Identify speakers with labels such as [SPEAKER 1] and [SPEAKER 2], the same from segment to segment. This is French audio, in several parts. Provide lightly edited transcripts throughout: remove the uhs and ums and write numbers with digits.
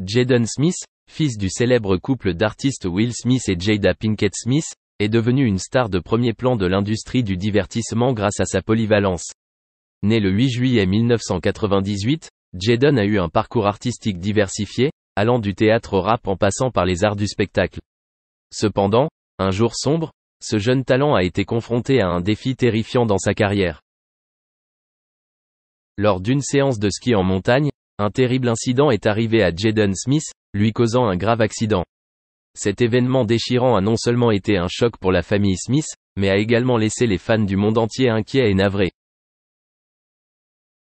[SPEAKER 1] Jaden Smith, fils du célèbre couple d'artistes Will Smith et Jada Pinkett Smith, est devenu une star de premier plan de l'industrie du divertissement grâce à sa polyvalence. Né le 8 juillet 1998, Jaden a eu un parcours artistique diversifié, allant du théâtre au rap en passant par les arts du spectacle. Cependant, un jour sombre, ce jeune talent a été confronté à un défi terrifiant dans sa carrière. Lors d'une séance de ski en montagne, un terrible incident est arrivé à Jaden Smith, lui causant un grave accident. Cet événement déchirant a non seulement été un choc pour la famille Smith, mais a également laissé les fans du monde entier inquiets et navrés.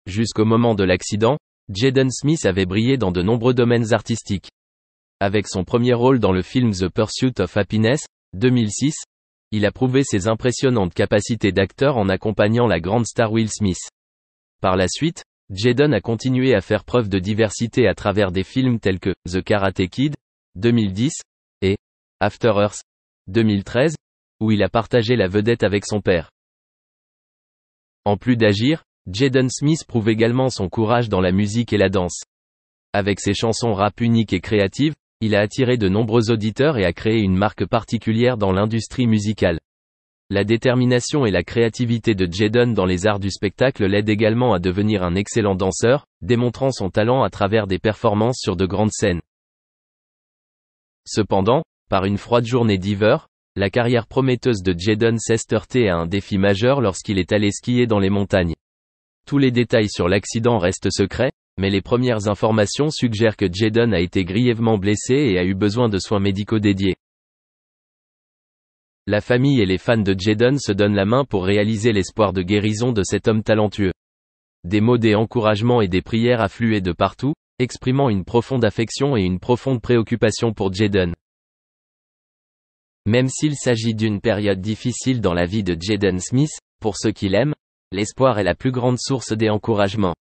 [SPEAKER 1] Jusqu'au moment de l'accident, Jaden Smith avait brillé dans de nombreux domaines artistiques. Avec son premier rôle dans le film The Pursuit of Happiness, 2006, il a prouvé ses impressionnantes capacités d'acteur en accompagnant la grande star Will Smith. Par la suite, Jaden a continué à faire preuve de diversité à travers des films tels que The Karate Kid, 2010, et After Earth, 2013, où il a partagé la vedette avec son père. En plus d'agir, Jaden Smith prouve également son courage dans la musique et la danse. Avec ses chansons rap uniques et créatives, il a attiré de nombreux auditeurs et a créé une marque particulière dans l'industrie musicale. La détermination et la créativité de Jaden dans les arts du spectacle l'aident également à devenir un excellent danseur, démontrant son talent à travers des performances sur de grandes scènes. Cependant, par une froide journée d'hiver, la carrière prometteuse de Jaden s'est heurtée à un défi majeur lorsqu'il est allé skier dans les montagnes. Tous les détails sur l'accident restent secrets, mais les premières informations suggèrent que Jaden a été grièvement blessé et a eu besoin de soins médicaux dédiés. La famille et les fans de Jaden se donnent la main pour réaliser l'espoir de guérison de cet homme talentueux. Des mots d'encouragement et des prières affluaient de partout, exprimant une profonde affection et une profonde préoccupation pour Jaden. Même s'il s'agit d'une période difficile dans la vie de Jaden Smith, pour ceux qui l'aiment, l'espoir est la plus grande source d'encouragement.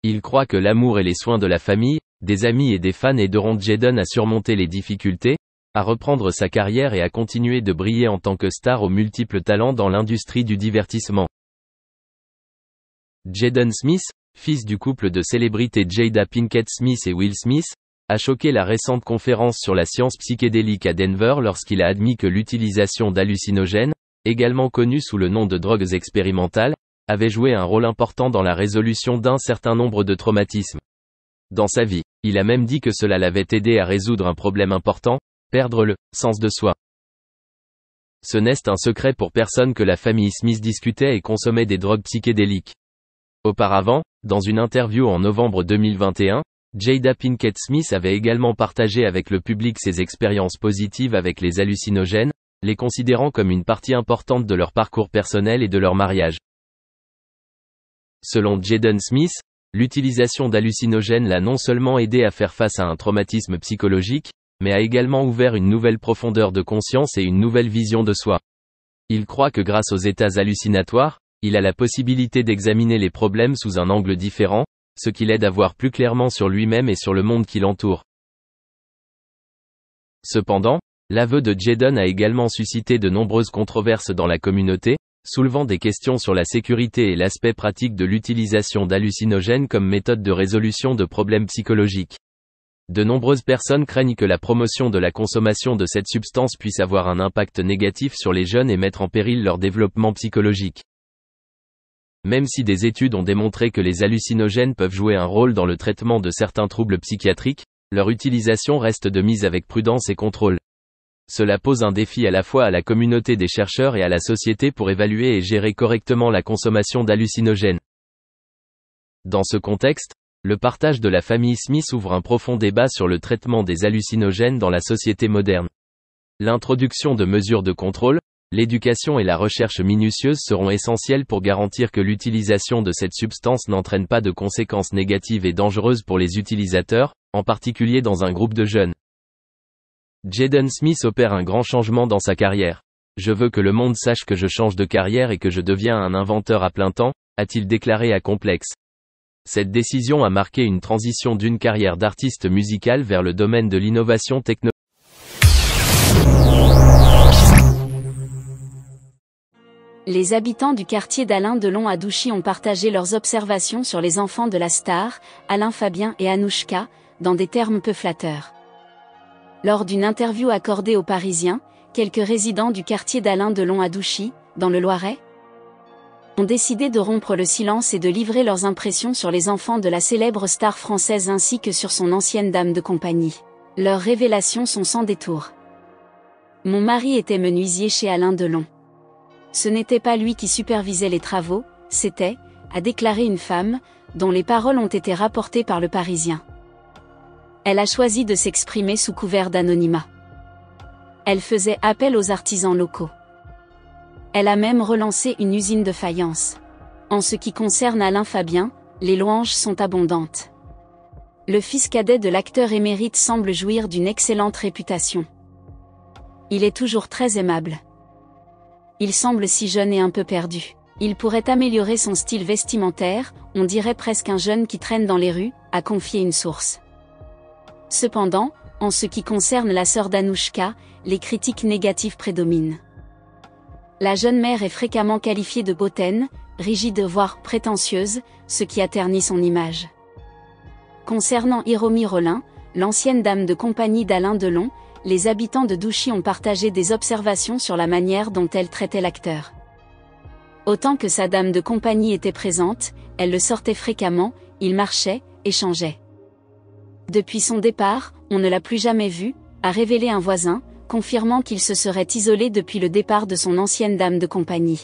[SPEAKER 1] Il croit que l'amour et les soins de la famille, des amis et des fans aideront Jaden à surmonter les difficultés, à reprendre sa carrière et à continuer de briller en tant que star aux multiples talents dans l'industrie du divertissement. Jaden Smith, fils du couple de célébrités Jada Pinkett Smith et Will Smith, a choqué la récente conférence sur la science psychédélique à Denver lorsqu'il a admis que l'utilisation d'hallucinogènes, également connus sous le nom de drogues expérimentales, avait joué un rôle important dans la résolution d'un certain nombre de traumatismes. Dans sa vie, il a même dit que cela l'avait aidé à résoudre un problème important, perdre le sens de soi. Ce n'est un secret pour personne que la famille Smith discutait et consommait des drogues psychédéliques. Auparavant, dans une interview en novembre 2021, Jada Pinkett Smith avait également partagé avec le public ses expériences positives avec les hallucinogènes, les considérant comme une partie importante de leur parcours personnel et de leur mariage. Selon Jaden Smith, l'utilisation d'hallucinogènes l'a non seulement aidé à faire face à un traumatisme psychologique, mais a également ouvert une nouvelle profondeur de conscience et une nouvelle vision de soi. Il croit que grâce aux états hallucinatoires, il a la possibilité d'examiner les problèmes sous un angle différent, ce qui l'aide à voir plus clairement sur lui-même et sur le monde qui l'entoure. Cependant, l'aveu de Jaden a également suscité de nombreuses controverses dans la communauté, soulevant des questions sur la sécurité et l'aspect pratique de l'utilisation d'hallucinogènes comme méthode de résolution de problèmes psychologiques. De nombreuses personnes craignent que la promotion de la consommation de cette substance puisse avoir un impact négatif sur les jeunes et mettre en péril leur développement psychologique. Même si des études ont démontré que les hallucinogènes peuvent jouer un rôle dans le traitement de certains troubles psychiatriques, leur utilisation reste de mise avec prudence et contrôle. Cela pose un défi à la fois à la communauté des chercheurs et à la société pour évaluer et gérer correctement la consommation d'hallucinogènes. Dans ce contexte, le partage de la famille Smith ouvre un profond débat sur le traitement des hallucinogènes dans la société moderne. L'introduction de mesures de contrôle, l'éducation et la recherche minutieuse seront essentielles pour garantir que l'utilisation de cette substance n'entraîne pas de conséquences négatives et dangereuses pour les utilisateurs, en particulier dans un groupe de jeunes. Jaden Smith opère un grand changement dans sa carrière. Je veux que le monde sache que je change de carrière et que je deviens un inventeur à plein temps, a-t-il déclaré à Complex. Cette décision a marqué une transition d'une carrière d'artiste musical vers le domaine de l'innovation technologique.
[SPEAKER 2] Les habitants du quartier d'Alain Delon à Douchy ont partagé leurs observations sur les enfants de la star, Alain Fabien et Anouchka, dans des termes peu flatteurs. Lors d'une interview accordée aux Parisiens, quelques résidents du quartier d'Alain Delon à Douchy, dans le Loiret, ont décidé de rompre le silence et de livrer leurs impressions sur les enfants de la célèbre star française ainsi que sur son ancienne dame de compagnie. Leurs révélations sont sans détour. Mon mari était menuisier chez Alain Delon. Ce n'était pas lui qui supervisait les travaux, c'était, a déclaré une femme, dont les paroles ont été rapportées par Le Parisien. Elle a choisi de s'exprimer sous couvert d'anonymat. Elle faisait appel aux artisans locaux. Elle a même relancé une usine de faïence. En ce qui concerne Alain Fabien, les louanges sont abondantes. Le fils cadet de l'acteur émérite semble jouir d'une excellente réputation. Il est toujours très aimable. Il semble si jeune et un peu perdu. Il pourrait améliorer son style vestimentaire, on dirait presque un jeune qui traîne dans les rues, a confié une source. Cependant, en ce qui concerne la sœur d'Anouchka, les critiques négatives prédominent. La jeune mère est fréquemment qualifiée de hautaine, rigide voire prétentieuse, ce qui a terni son image. Concernant Hiromi Rollin, l'ancienne dame de compagnie d'Alain Delon, les habitants de Douchy ont partagé des observations sur la manière dont elle traitait l'acteur. Autant que sa dame de compagnie était présente, elle le sortait fréquemment, il marchait, échangeait. Depuis son départ, on ne l'a plus jamais vu, a révélé un voisin, confirmant qu'il se serait isolé depuis le départ de son ancienne dame de compagnie.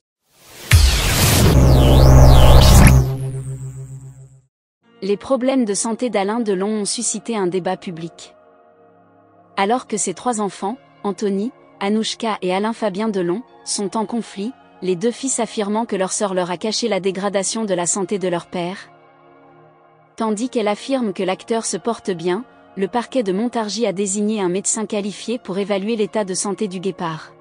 [SPEAKER 2] Les problèmes de santé d'Alain Delon ont suscité un débat public. Alors que ses 3 enfants, Anthony, Anouchka et Alain Fabien Delon, sont en conflit, les 2 fils affirmant que leur sœur leur a caché la dégradation de la santé de leur père. Tandis qu'elle affirme que l'acteur se porte bien, le parquet de Montargis a désigné un médecin qualifié pour évaluer l'état de santé du guépard.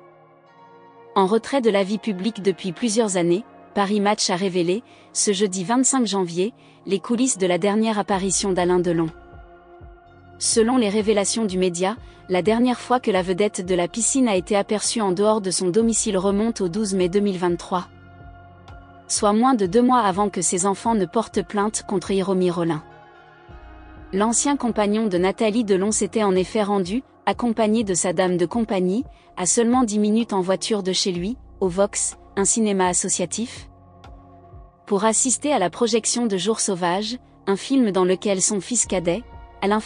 [SPEAKER 2] En retrait de la vie publique depuis plusieurs années, Paris Match a révélé, ce jeudi 25 janvier, les coulisses de la dernière apparition d'Alain Delon. Selon les révélations du média, la dernière fois que la vedette de la piscine a été aperçue en dehors de son domicile remonte au 12 mai 2023. Soit moins de 2 mois avant que ses enfants ne portent plainte contre Hiromi Rollin. L'ancien compagnon de Nathalie Delon s'était en effet rendu, accompagné de sa dame de compagnie, à seulement 10 minutes en voiture de chez lui, au Vox, un cinéma associatif, pour assister à la projection de Jours sauvages, un film dans lequel son fils cadet, Alain